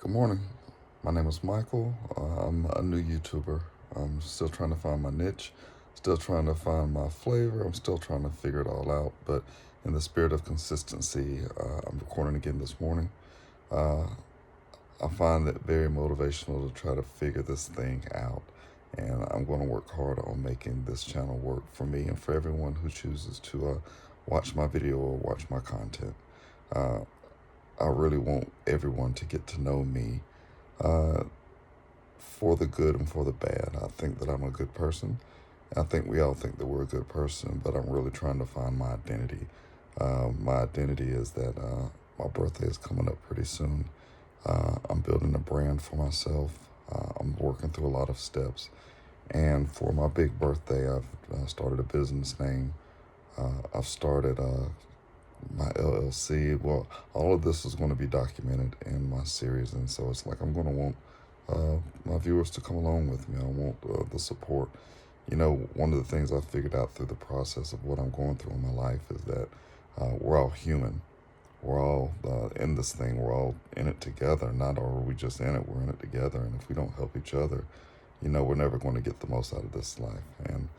Good morning. My name is Michael. I'm a new YouTuber. I'm still trying to find my niche, still trying to find my flavor. I'm still trying to figure it all out. But in the spirit of consistency, I'm recording again this morning. Uh, I find it very motivational to try to figure this thing out. And I'm going to work hard on making this channel work for me and for everyone who chooses to watch my video or watch my content. Uh, I really want everyone to get to know me uh, for the good and for the bad. I think that I'm a good person. I think we all think that we're a good person, but I'm really trying to find my identity. My identity is that my birthday is coming up pretty soon. I'm building a brand for myself. I'm working through a lot of steps. And for my big birthday, I've started a business name. I've started my LLC. Well, all of this is going to be documented in my series, and so it's like I'm going to want my viewers to come along with me. I want the support. You know, one of the things I figured out through the process of what I'm going through in my life is that we're all human. We're all in this thing. We're all in it together. Not are we just in it, we're in it together. And if we don't help each other, you know, we're never going to get the most out of this life. And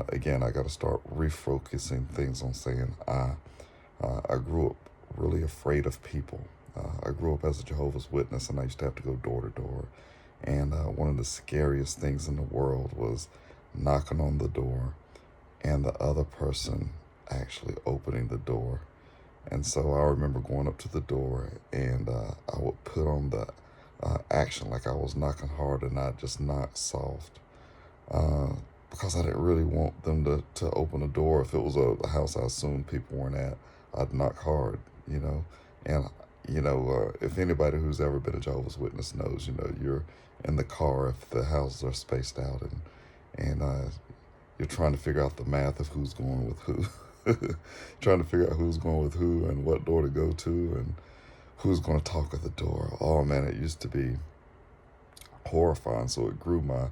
again, I got to start refocusing things on saying I grew up really afraid of people. I grew up as a Jehovah's Witness, and I used to have to go door to door. And one of the scariest things in the world was knocking on the door and the other person actually opening the door. And so I remember going up to the door, and I would put on the action like I was knocking hard and not just knock soft. Because I didn't really want them to open the door. If it was a house I assumed people weren't at, I'd knock hard, you know. And, if anybody who's ever been a Jehovah's Witness knows, you're in the car if the houses are spaced out, and you're trying to figure out the math of who's going with who. Trying to figure out who's going with who and what door to go to and who's going to talk at the door. Oh, man, it used to be horrifying. So it grew my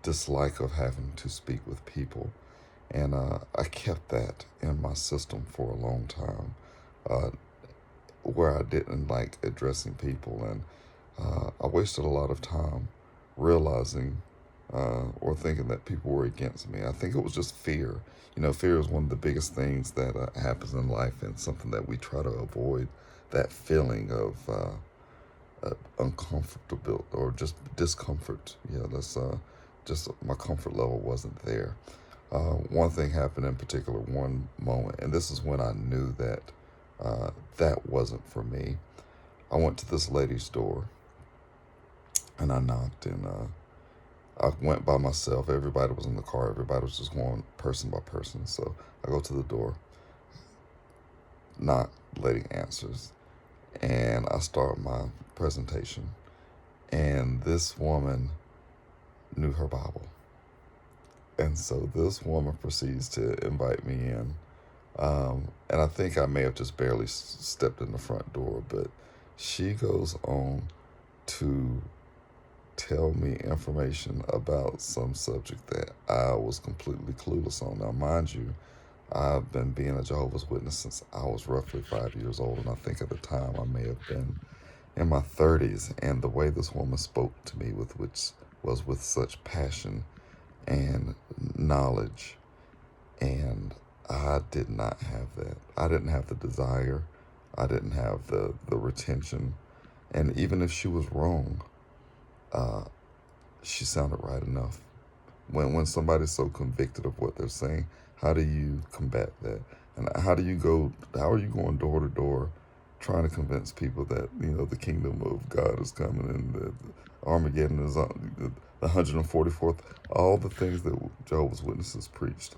dislike of having to speak with people. And I kept that in my system for a long time, where I didn't like addressing people. And I wasted a lot of time realizing or thinking that people were against me. I think it was just fear. Fear is one of the biggest things that happens in life, and something that we try to avoid, that feeling of uncomfortable or just discomfort. Yeah, that's just my comfort level wasn't there. One thing happened in particular, one moment, and this is when I knew that that wasn't for me. I went to this lady's door, and I knocked, and I went by myself. Everybody was in the car. Everybody was just going person by person. So I go to the door, knock, lady answers, and I start my presentation. And this woman knew her Bible. And so this woman proceeds to invite me in. And I think I may have just barely stepped in the front door, but she goes on to tell me information about some subject that I was completely clueless on. Now, mind you, I've been being a Jehovah's Witness since I was roughly 5 years old, and I think at the time I may have been in my 30s. And the way this woman spoke to me which was with such passion and knowledge, and I did not have that. I didn't have the desire. I didn't have the retention. And even if she was wrong, she sounded right enough. When somebody's so convicted of what they're saying, how do you combat that? And how are you going door to door trying to convince people that, the kingdom of God is coming, and the Armageddon is on, the 144th, all the things that Jehovah's Witnesses preached.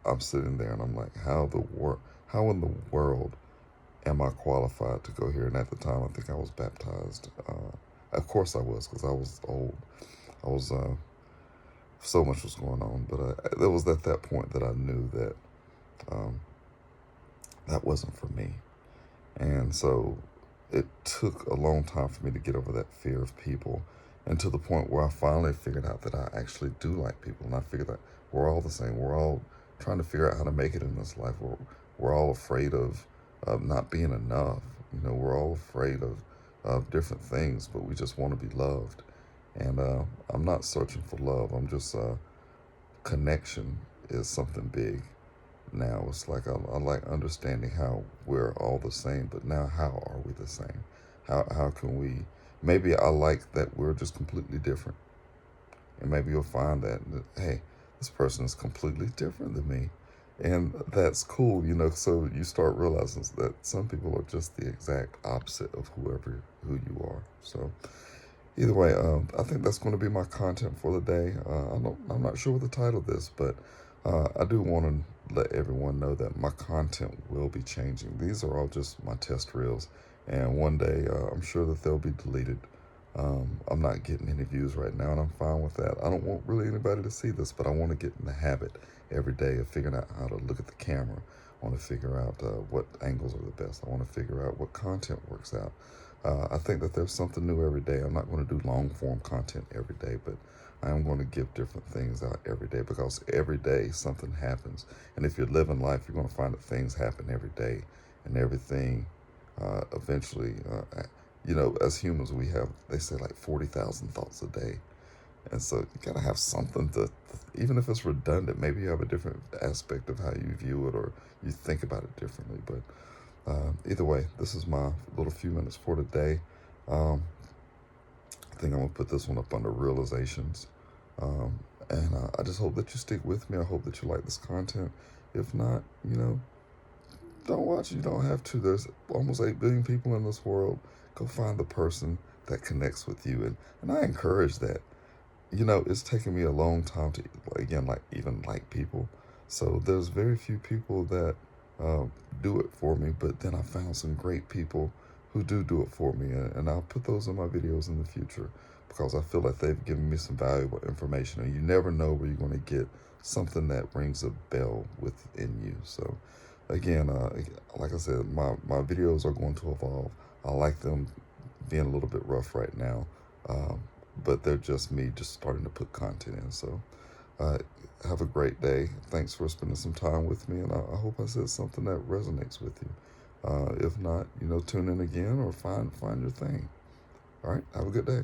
I'm sitting there and I'm like, how in the world am I qualified to go here? And at the time, I think I was baptized. Of course I was, because I was old. I was, so much was going on, but it was at that point that I knew that that wasn't for me. And so it took a long time for me to get over that fear of people, and to the point where I finally figured out that I actually do like people. And I figured that we're all the same. We're all trying to figure out how to make it in this life. We're all afraid of not being enough. We're all afraid of of different things, but we just want to be loved. And I'm not searching for love. I'm just connection is something big now. It's like I like understanding how we're all the same, but now how are we the same? How can we? Maybe I like that we're just completely different, and maybe you'll find that hey, this person is completely different than me, and that's cool, you know. So you start realizing that some people are just the exact opposite of who you are. So either way, I think that's going to be my content for the day. I'm not sure what the title of this, but I do want to let everyone know that my content will be changing. These are all just my test reels, and one day I'm sure that they'll be deleted. I'm not getting any views right now, and I'm fine with that. I don't want really anybody to see this, but I want to get in the habit every day of figuring out how to look at the camera. I want to figure out what angles are the best. I want to figure out what content works out. I think that there's something new every day. I'm not going to do long form content every day, but I am going to give different things out every day because every day something happens. And if you're living life, you're going to find that things happen every day, and everything eventually, you know, as humans, we have, they say, like 40,000 thoughts a day. And so you got to have something to, even if it's redundant, maybe you have a different aspect of how you view it or you think about it differently. But either way, this is my little few minutes for today. I think I'm going to put this one up under realizations. And I just hope that you stick with me. I hope that you like this content. If not, you know, don't watch. You don't have to. There's almost 8 billion people in this world. Go find the person that connects with you. And I encourage that. You know, it's taken me a long time to, again, like even like people. So there's very few people that uh, do it for me, but then I found some great people who do it for me, and I'll put those in my videos in the future because I feel like they've given me some valuable information, and you never know where you're going to get something that rings a bell within you. So again, like I said, my videos are going to evolve. I like them being a little bit rough right now. Um, but they're just me just starting to put content in. So uh, have a great day. Thanks for spending some time with me, and I hope I said something that resonates with you. If not, you know, tune in again or find your thing. All right, have a good day.